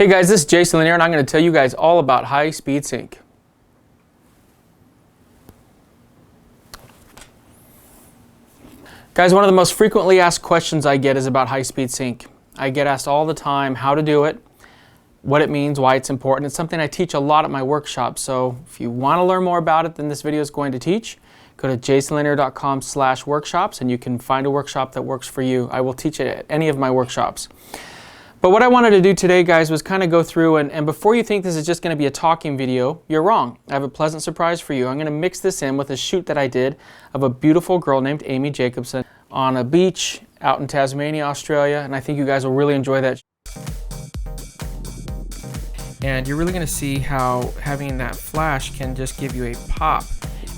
Hey guys, this is Jason Lanier and I'm going to tell you guys all about high speed sync. Guys, one of the most frequently asked questions I get is about high speed sync. I get asked all the time how to do it, what it means, why it's important. It's something I teach a lot at my workshops, so if you want to learn more about it than this video is going to teach, go to jasonlanier.com/workshops and you can find a workshop that works for you. I will teach it at any of my workshops. But what I wanted to do today, guys, was kind of go through and before you think this is just going to be a talking video, you're wrong. I have a pleasant surprise for you. I'm going to mix this in with a shoot that I did of a beautiful girl named Amy Jacobson on a beach out in Tasmania, Australia, and I think you guys will really enjoy that. And you're really going to see how having that flash can just give you a pop.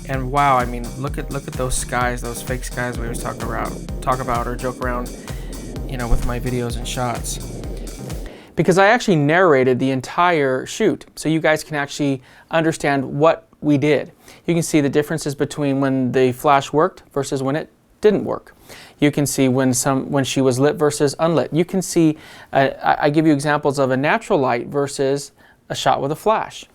And wow, I mean, look at those skies, those fake skies we always talk about or joke around, you know, with my videos and shots. Because I actually narrated the entire shoot, so you guys can actually understand what we did. You can see the differences between when the flash worked versus when it didn't work. You can see when she was lit versus unlit. You can see, I give you examples of a natural light versus a shot with a flash.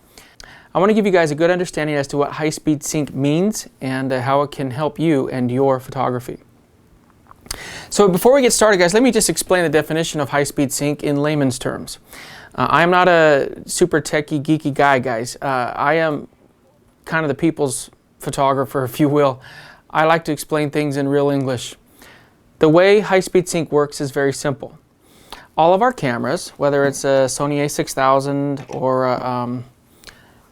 I want to give you guys a good understanding as to what high speed sync means and how it can help you and your photography. So before we get started, guys, let me just explain the definition of high speed sync in layman's terms. I am not a super techie, geeky guy, guys. I am kind of the people's photographer, if you will. I like to explain things in real English. The way high speed sync works is very simple. All of our cameras, whether it's a Sony a6000 or a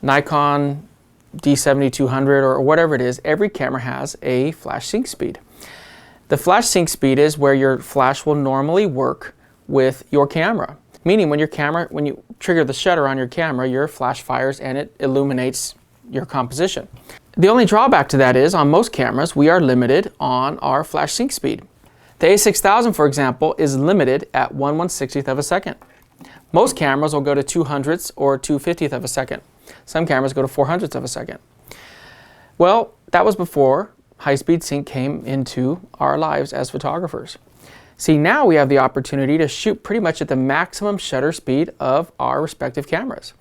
Nikon D7200 or whatever it is, every camera has a flash sync speed. The flash sync speed is where your flash will normally work with your camera. Meaning when you trigger the shutter on your camera, your flash fires and it illuminates your composition. The only drawback to that is on most cameras, we are limited on our flash sync speed. The a6000, for example, is limited at 1/160th of a second. Most cameras will go to 200ths or 250th of a second. Some cameras go to 400ths of a second. Well, that was before high-speed sync came into our lives as photographers. See, now we have the opportunity to shoot pretty much at the maximum shutter speed of our respective cameras.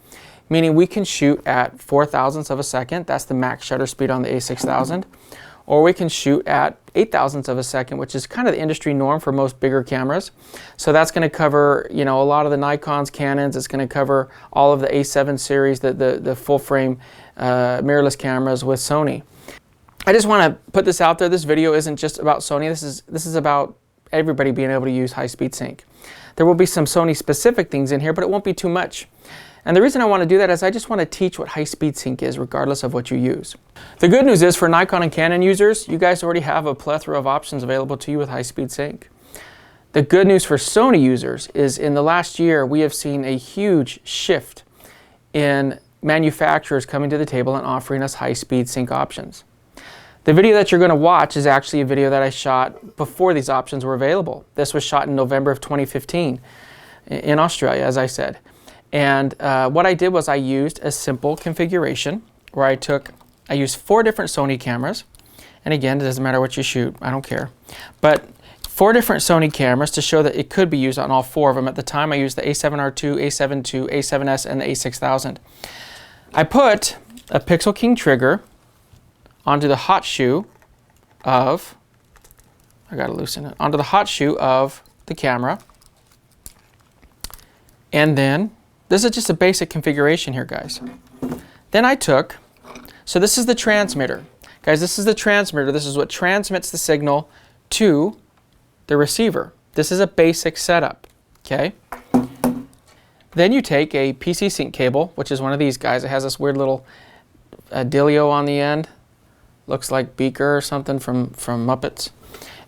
Meaning we can shoot at 4,000ths of a second, that's the max shutter speed on the a6000, or we can shoot at 8,000ths of a second, which is kind of the industry norm for most bigger cameras. So that's going to cover, you know, a lot of the Nikons, Canons. It's going to cover all of the A7 series, the full-frame mirrorless cameras with Sony. I just want to put this out there. This video isn't just about Sony. This is about everybody being able to use high-speed sync. There will be some Sony-specific things in here, but it won't be too much. And the reason I want to do that is I just want to teach what high-speed sync is, regardless of what you use. The good news is for Nikon and Canon users, you guys already have a plethora of options available to you with high-speed sync. The good news for Sony users is in the last year, we have seen a huge shift in manufacturers coming to the table and offering us high-speed sync options. The video that you're going to watch is actually a video that I shot before these options were available. This was shot in November of 2015 in Australia, as I said. And what I did was I used a simple configuration where I used 4 different Sony cameras. And again, it doesn't matter what you shoot, I don't care. But 4 different Sony cameras to show that it could be used on all 4 of them. At the time, I used the A7R2, A7 II, A7S, and the A6000. I put a Pixel King trigger onto the hot shoe of, onto the hot shoe of the camera. And then, this is just a basic configuration here, guys. Then so this is the transmitter. Guys, this is the transmitter. This is what transmits the signal to the receiver. This is a basic setup, okay? Then you take a PC sync cable, which is one of these guys. It has this weird little dealio on the end. Looks like Beaker or something from Muppets.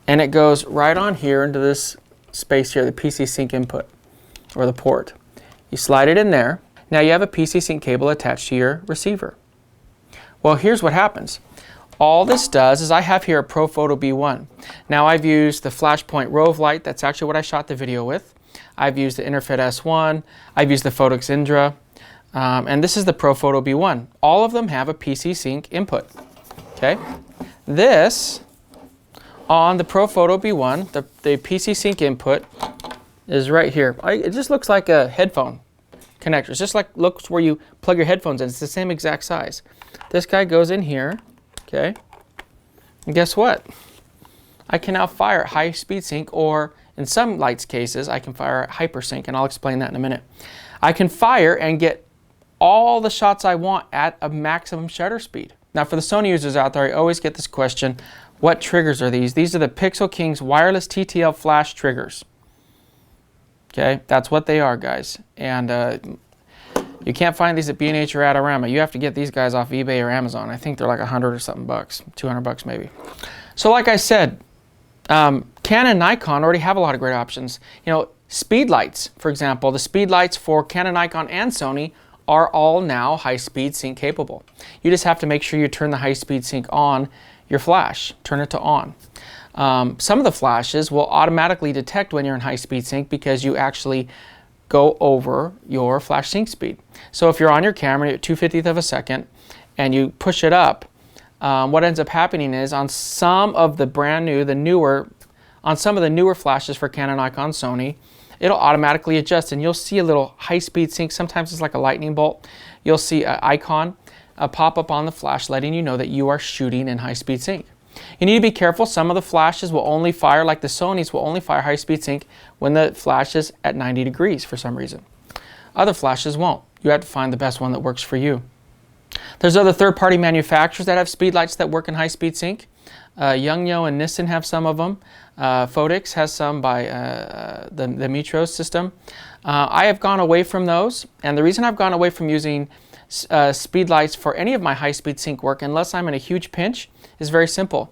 And it goes right on here into this space here, the PC sync input, or the port. You slide it in there. Now you have a PC sync cable attached to your receiver. Well, here's what happens. All this does is I have here a ProPhoto B1. Now I've used the Flashpoint Rove light. That's actually what I shot the video with. I've used the Interfit S1. I've used the Photox Indra. And this is the ProPhoto B1. All of them have a PC sync input. Okay, this on the ProPhoto B1, the PC sync input is right here. It just looks like a headphone. connectors. Just like looks where you plug your headphones in. It's the same exact size. This guy goes in here, okay? And guess what? I can now fire high speed sync, or in some lights cases, I can fire hypersync, and I'll explain that in a minute. I can fire and get all the shots I want at a maximum shutter speed. Now for the Sony users out there, I always get this question, what triggers are these? These are the Pixel King's wireless TTL flash triggers. Okay, that's what they are, guys. And you can't find these at B&H or Adorama. You have to get these guys off eBay or Amazon. I think they're like 100 or something bucks, 200 bucks maybe. So like I said, Canon and Nikon already have a lot of great options. You know, speed lights, for example, the speed lights for Canon, Nikon, and Sony are all now high-speed sync capable. You just have to make sure you turn the high-speed sync on your flash. Turn it to on. Some of the flashes will automatically detect when you're in high-speed sync because you actually go over your flash sync speed. So if you're on your camera at 2/50th of a second and you push it up, what ends up happening is on some of the on some of the newer flashes for Canon, Nikon, Sony, it'll automatically adjust and you'll see a little high-speed sync. Sometimes it's like a lightning bolt. You'll see an icon pop up on the flash letting you know that you are shooting in high-speed sync. You need to be careful. Some of the flashes will only fire, like the Sonys will only fire high-speed sync when the flash is at 90 degrees for some reason. Other flashes won't. You have to find the best one that works for you. There's other third-party manufacturers that have speed lights that work in high-speed sync. Yongnuo and Nissan have some of them. Phoenix has some by the Metros system. I have gone away from those, and the reason I've gone away from using speed lights for any of my high-speed sync work, unless I'm in a huge pinch, is very simple.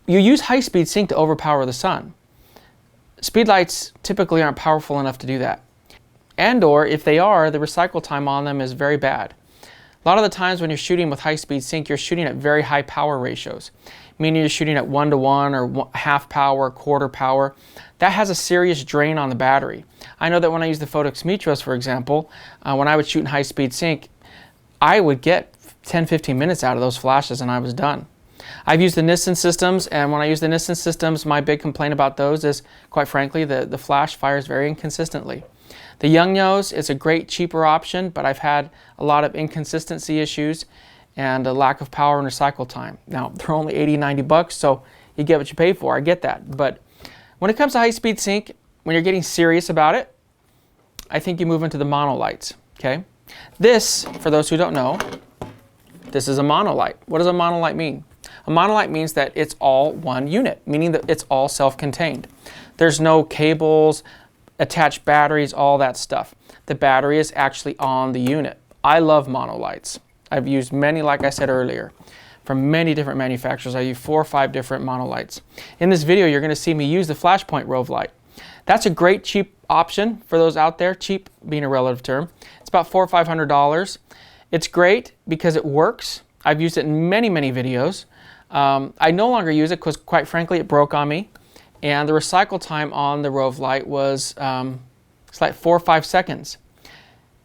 You use high-speed sync to overpower the sun. Speed lights typically aren't powerful enough to do that. And or if they are, the recycle time on them is very bad. A lot of the times when you're shooting with high-speed sync, you're shooting at very high power ratios, meaning you're shooting at 1:1 or half power, quarter power. That has a serious drain on the battery. I know that when I use the Phoenix Metros, for example, when I would shoot in high-speed sync, I would get 10-15 minutes out of those flashes and I was done. I've used the Nissan systems, and when I use the Nissan systems, my big complaint about those is, quite frankly, the flash fires very inconsistently. The Yongnuos is a great, cheaper option, but I've had a lot of inconsistency issues and a lack of power and recycle time. Now, they're only 80-90 bucks, so you get what you pay for. I get that. But when it comes to high-speed sync, when you're getting serious about it, I think you move into the mono lights, okay? This, for those who don't know, this is a monolight. What does a monolight mean? A monolight means that it's all one unit, meaning that it's all self-contained. There's no cables, attached batteries, all that stuff. The battery is actually on the unit. I love monolights. I've used many, like I said earlier, from many different manufacturers. I use 4 or 5 different monolights. In this video, you're going to see me use the Flashpoint Rove light. That's a great cheap option for those out there, cheap being a relative term. It's about $400 or $500. It's great because it works. I've used it in many, many videos. I no longer use it because, quite frankly, it broke on me. And the recycle time on the Rove light was it's like 4 or 5 seconds.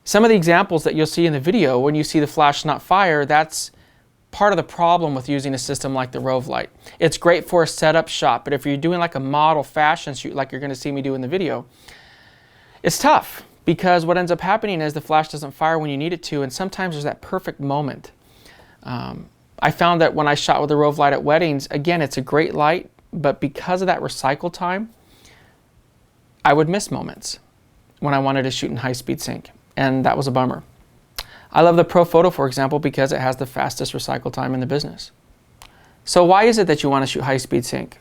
Some of the examples that you'll see in the video, when you see the flash not fire, that's part of the problem with using a system like the Rove light. It's great for a setup shot, but if you're doing like a model fashion shoot like you're going to see me do in the video, it's tough because what ends up happening is the flash doesn't fire when you need it to, and sometimes there's that perfect moment. I found that when I shot with the Rove light at weddings, again, it's a great light, but because of that recycle time, I would miss moments when I wanted to shoot in high-speed sync, and that was a bummer. I love the Pro Photo, for example, because it has the fastest recycle time in the business. So why is it that you want to shoot high-speed sync?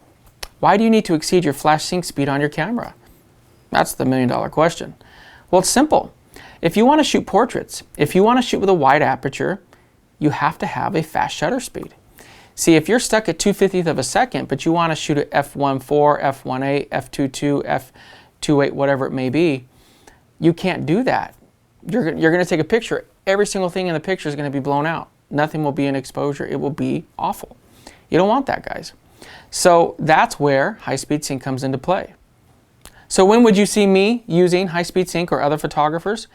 Why do you need to exceed your flash sync speed on your camera? That's the million-dollar question. Well, it's simple. If you want to shoot portraits, if you want to shoot with a wide aperture, you have to have a fast shutter speed. See, if you're stuck at 2/50th of a second, but you want to shoot at f1.4, f1.8, f2.2, f2.8, whatever it may be, you can't do that. You're going to take a picture. Every single thing in the picture is going to be blown out. Nothing will be in exposure. It will be awful. You don't want that, guys. So that's where high-speed sync comes into play. So when would you see me using high-speed sync or other photographers?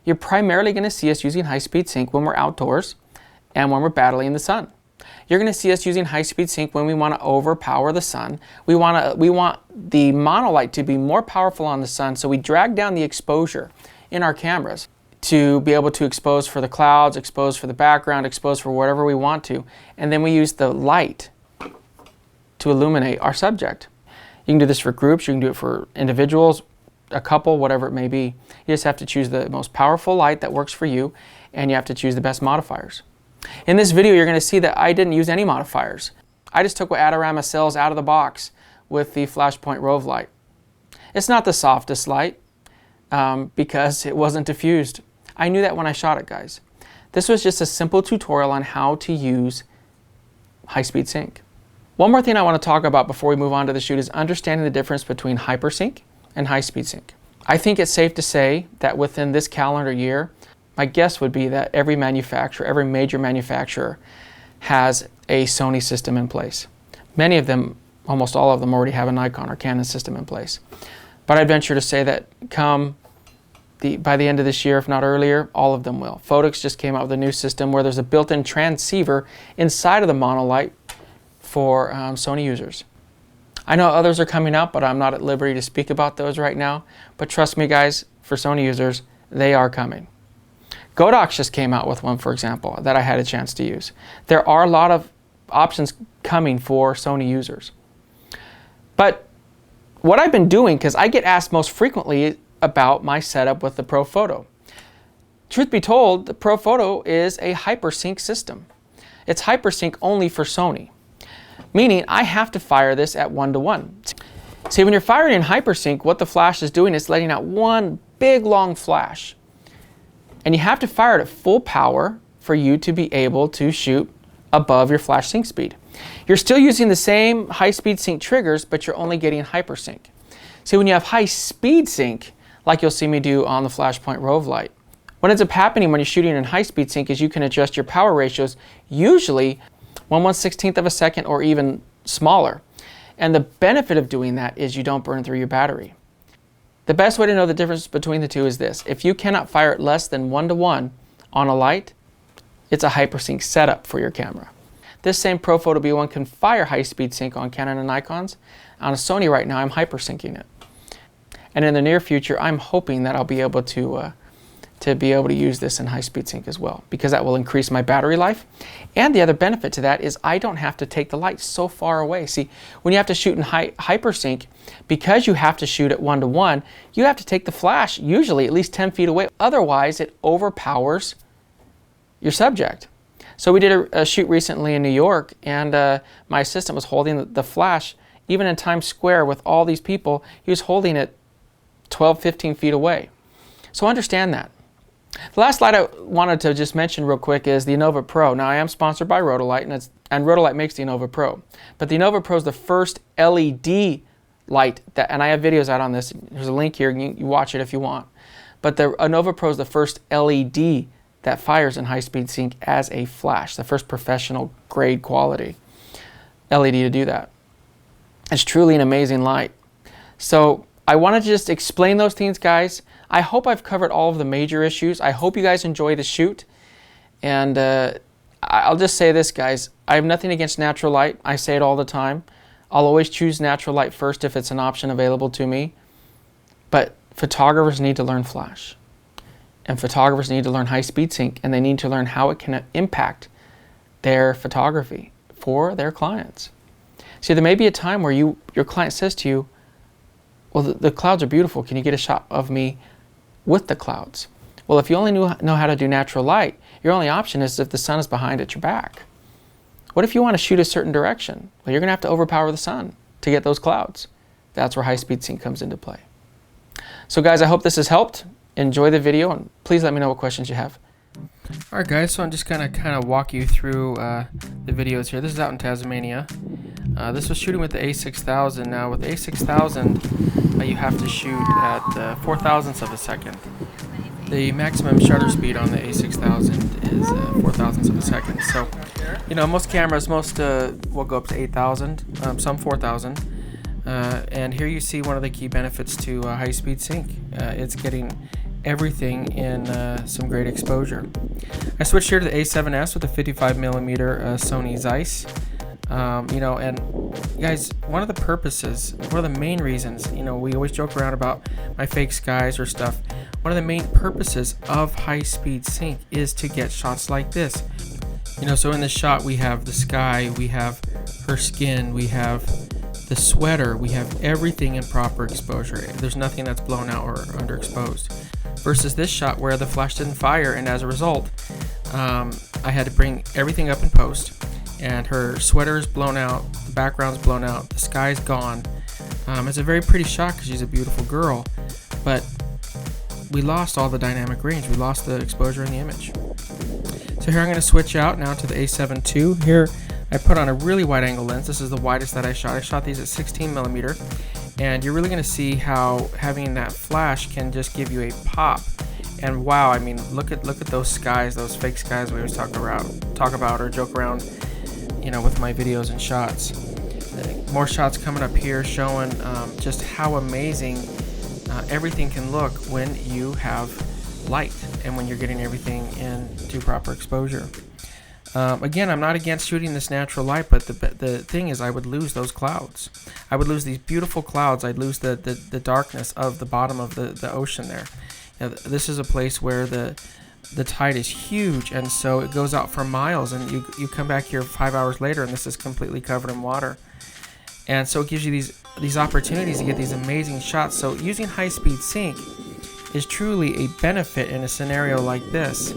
You're primarily going to see us using high-speed sync when we're outdoors and when we're battling the sun. You're going to see us using high-speed sync when we want to overpower the sun. We want the monolight to be more powerful on the sun, so we drag down the exposure in our cameras to be able to expose for the clouds, expose for the background, expose for whatever we want to. And then we use the light to illuminate our subject. You can do this for groups, you can do it for individuals, a couple, whatever it may be. You just have to choose the most powerful light that works for you, and you have to choose the best modifiers. In this video, you're going to see that I didn't use any modifiers. I just took what Adorama sells out of the box with the Flashpoint Rove light. It's not the softest light because it wasn't diffused. I knew that when I shot it, guys. This was just a simple tutorial on how to use high-speed sync. One more thing I want to talk about before we move on to the shoot is understanding the difference between hypersync and high-speed sync. I think it's safe to say that within this calendar year, my guess would be that every manufacturer, every major manufacturer has a Sony system in place. Many of them, almost all of them, already have a Nikon or Canon system in place. But I'd venture to say that by the end of this year, if not earlier, all of them will. Photox just came out with a new system where there's a built-in transceiver inside of the monolight for Sony users. I know others are coming out, but I'm not at liberty to speak about those right now. But trust me, guys, for Sony users, they are coming. Godox just came out with one, for example, that I had a chance to use. There are a lot of options coming for Sony users. But what I've been doing, because I get asked most frequently about my setup with the Pro Photo. Truth be told, the Pro Photo is a hypersync system. It's hypersync only for Sony, meaning I have to fire this at 1:1. See, when you're firing in hypersync, what the flash is doing is letting out one big long flash. And you have to fire it at full power for you to be able to shoot above your flash sync speed. You're still using the same high-speed sync triggers, but you're only getting hypersync. See, when you have high-speed sync, like you'll see me do on the Flashpoint Rove light, what ends up happening when you're shooting in high-speed sync is you can adjust your power ratios, usually 1/1/16 of a second or even smaller. And the benefit of doing that is you don't burn through your battery. The best way to know the difference between the two is this. If you cannot fire it less than 1:1 on a light, it's a hypersync setup for your camera. This same Pro Photo B1 can fire high-speed sync on Canon and Nikons. On a Sony right now, I'm hypersyncing it. And in the near future, I'm hoping that I'll be able to use this in high-speed sync as well, because that will increase my battery life. And the other benefit to that is I don't have to take the light so far away. See, when you have to shoot in hypersync, because you have to shoot at 1:1, you have to take the flash usually at least 10 feet away. Otherwise, it overpowers your subject. So we did a shoot recently in New York, and my assistant was holding the flash, even in Times Square with all these people, he was holding it 12, 15 feet away. So understand that. The last light I wanted to just mention real quick is the Innova Pro. Now, I am sponsored by Rotolite, and Rotolite makes the Innova Pro. But the Innova Pro is the first LED light, and I have videos out on this. There's a link here, you watch it if you want. But the Innova Pro is the first LED that fires in high-speed sync as a flash, the first professional grade quality LED to do that. It's truly an amazing light. So I wanted to just explain those things, guys. I hope I've covered all of the major issues. I hope you guys enjoy the shoot. And I'll just say this, guys. I have nothing against natural light. I say it all the time. I'll always choose natural light first if it's an option available to me. But photographers need to learn flash. And photographers need to learn high-speed sync, and they need to learn how it can impact their photography for their clients. See, there may be a time where your client says to you, well, the clouds are beautiful. Can you get a shot of me with the clouds? Well, if you only know how to do natural light, your only option is if the sun is behind at your back. What if you want to shoot a certain direction? Well, you're going to have to overpower the sun to get those clouds. That's where high-speed sync comes into play. So, guys, I hope this has helped. Enjoy the video, and please let me know what questions you have. All right, guys, so I'm just going to kind of walk you through the videos here. This is out in Tasmania. This was shooting with the A6000. Now, with the A6000, you have to shoot at 4 thousandths of a second. The maximum shutter speed on the A6000 is 4 thousandths of a second. So, you know, most cameras, will go up to 8,000, some 4,000. And here you see one of the key benefits to high-speed sync. It's getting everything in some great exposure. I switched here to the A7S with a 55mm Sony Zeiss. You know, and guys, one of the main reasons, you know, we always joke around about my fake skies or stuff. One of the main purposes of high speed sync is to get shots like this. You know, so in this shot we have the sky, we have her skin, we have the sweater, we have everything in proper exposure. There's nothing that's blown out or underexposed. Versus this shot where the flash didn't fire, and as a result, I had to bring everything up in post. And her sweater is blown out, the background's blown out, the sky's gone. It's a very pretty shot because she's a beautiful girl, but we lost all the dynamic range. We lost the exposure in the image. So here I'm going to switch out now to the A7 II. Here I put on a really wide angle lens. This is the widest that I shot. I shot these at 16 millimeter, and you're really going to see how having that flash can just give you a pop. And wow, I mean, look at those skies, those fake skies we always talk about or joke around, you know, with my videos and shots. More shots coming up here showing just how amazing everything can look when you have light and when you're getting everything into proper exposure. Again, I'm not against shooting this natural light, but the thing is I would lose those clouds. I would lose these beautiful clouds. I'd lose the darkness of the bottom of the ocean there. You know, this is a place where the tide is huge, and so it goes out for miles, and you come back here 5 hours later and this is completely covered in water. And so it gives you these opportunities to get these amazing shots. So using high speed sync is truly a benefit in a scenario like this.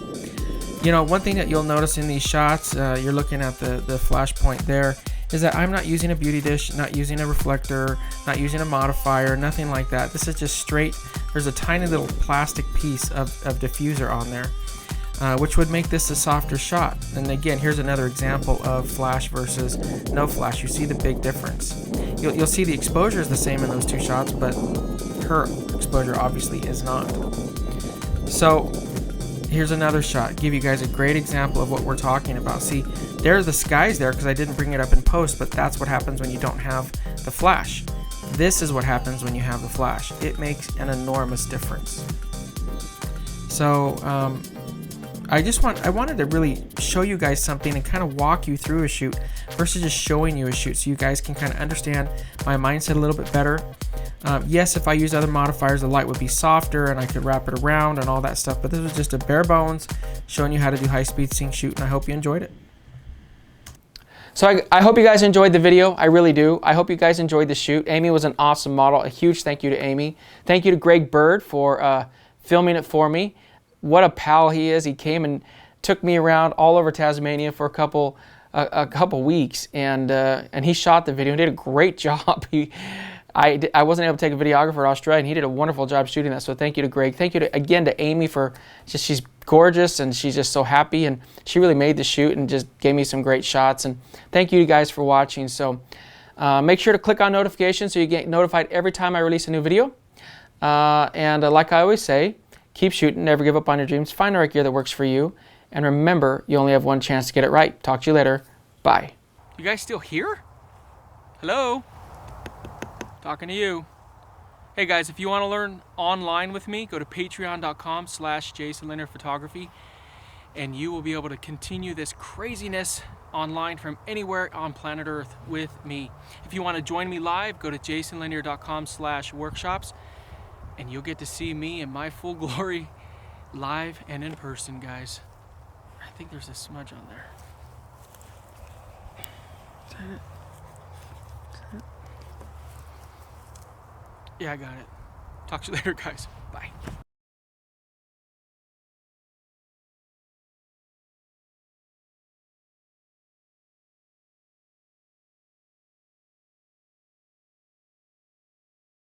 You know, one thing that you'll notice in these shots, you're looking at the flash point there, is that I'm not using a beauty dish, not using a reflector, not using a modifier, nothing like that. This is just straight. There's a tiny little plastic piece of diffuser on there, which would make this a softer shot. And again, here's another example of flash versus no flash. You see the big difference. You'll see the exposure is the same in those two shots, but her exposure obviously is not. So here's another shot. Give you guys a great example of what we're talking about. See, there's the skies there because I didn't bring it up in post, but that's what happens when you don't have the flash. This is what happens when you have the flash. It makes an enormous difference. So I wanted to really show you guys something and kind of walk you through a shoot versus just showing you a shoot, so you guys can kind of understand my mindset a little bit better. Yes, if I use other modifiers, the light would be softer and I could wrap it around and all that stuff, but this was just a bare bones showing you how to do high speed sync shoot, and I hope you enjoyed it. So I hope you guys enjoyed the video. I really do. I hope you guys enjoyed the shoot. Amy was an awesome model. A huge thank you to Amy. Thank you to Greg Bird for filming it for me. What a pal he is. He came and took me around all over Tasmania for a couple weeks, and he shot the video and did a great job. I wasn't able to take a videographer in Australia, and he did a wonderful job shooting that. So thank you to Greg. Thank you again to Amy for she's gorgeous and she's just so happy, and she really made the shoot and just gave me some great shots. And thank you guys for watching. So make sure to click on notifications so you get notified every time I release a new video. Like I always say, keep shooting, never give up on your dreams, find the right gear that works for you, and remember, you only have one chance to get it right. Talk to you later. Bye. You guys still here? Hello? Talking to you. Hey guys, if you want to learn online with me, go to patreon.com/Jason Lanier Photography, and you will be able to continue this craziness online from anywhere on planet Earth with me. If you want to join me live, go to jasonlanier.com/workshops, and you'll get to see me in my full glory live and in person, guys. I think there's a smudge on there. Is that it? Yeah, I got it. Talk to you later, guys. Bye.